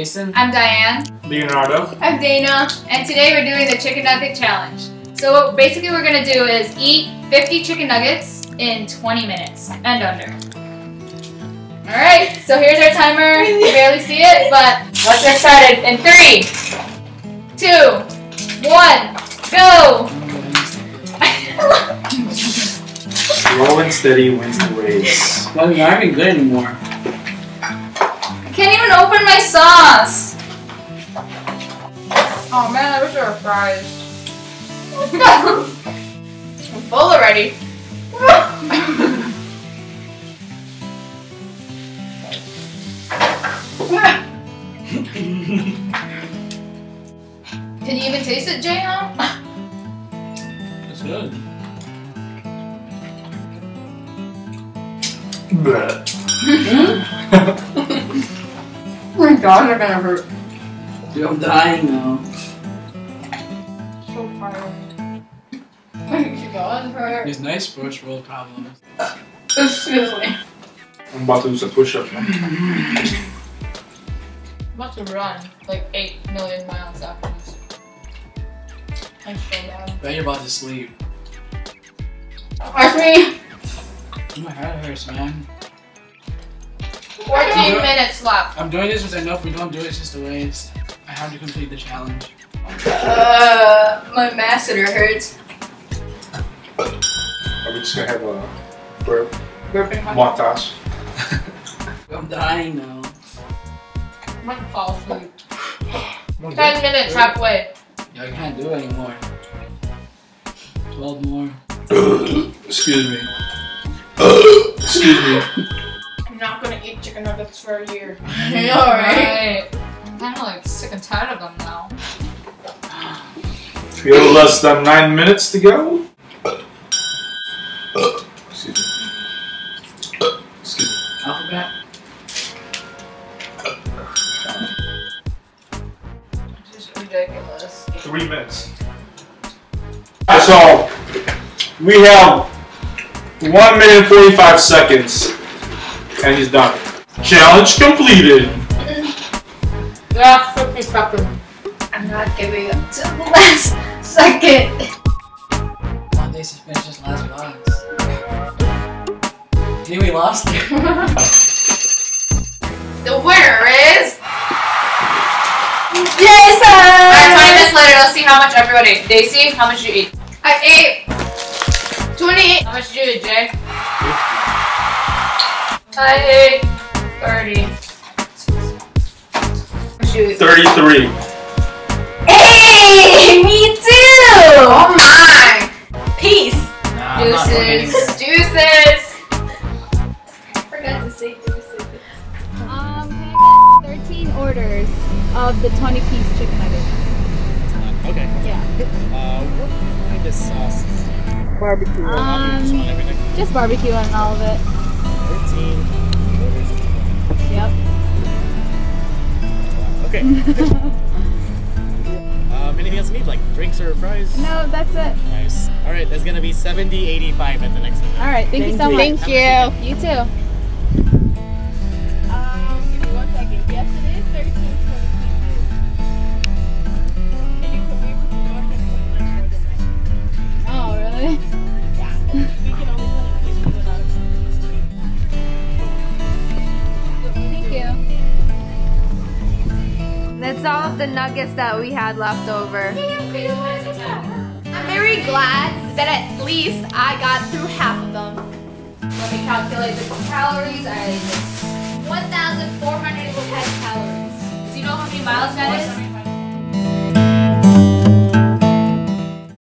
Jason. I'm Diane. Leonardo. I'm Dana. And today we're doing the chicken nugget challenge. So what basically we're gonna do is eat 50 chicken nuggets in 20 minutes and under. Alright, so here's our timer. You barely see it, but let's get started in 3, 2, 1, go! Slow and steady wins the race. Well, you're not even good anymore. I can't even open my sauce! Oh man, I wish there were fries. I'm full already. Can you even taste it, Jay? That's good. Bleh. Oh my god, they're gonna hurt. Dude, I'm dying now. So tired. Keep going, hurt. These nice first world problems. Excuse me. I'm about to do some push-ups. I'm about to run like 8 million miles after this. I'm so bad. Bet you're about to sleep. Watch me! My head hurts, man. 14 minutes left. I'm doing this because I know if we don't do it, it's just a waste. I have to complete the challenge. My masseter hurts. Are we just gonna have a burp Burping montage? I'm dying now. I'm gonna fall asleep. 10 minutes, halfway. Yeah, I can't do it anymore. 12 more. Excuse me. Excuse me. I'm not gonna eat chicken nuggets for a year. I know, right? I'm kinda like sick and tired of them now. We have less than 9 minutes to go. Excuse me. Excuse me. Alphabet? This is ridiculous. 3 minutes. So we have 1 minute and 45 seconds, and he's done. Challenge completed. Yeah, 50 seconds. I'm not giving up till the last second. One day to finish this last box. Think we lost it. The winner is Jason! Alright, 20 minutes later, let's see how much everybody ate. Daisy, how much did you eat? I ate 28. How much did you eat, Jay? 50. I ate 30. How much did you eat? 33. Hey! Me too! Oh my! Peace! Nah, I'm not doing Deuces! it Deuces! I forgot to say deuces. Can I get 13 orders of the 20-piece chicken nuggets? Okay. Yeah. What kind of sauce is that? Barbecue. Just want everything? Just barbecue and all of it. 13 orders of Yep. Okay. Anything else you need? Like drinks or fries? No, that's it. Nice. Alright, that's gonna be $70.85 at the next one. All right. Thank you so much. Thank you. You too. Give me 1 second. Yes, it is 13 20 pieces. Can you put me put more than that? Oh, really? Yeah. We can only put in pieces without a Thank you. That's all of the nuggets that we had left over. I'm very glad that at least I got through half of them. Let me calculate the calories. I just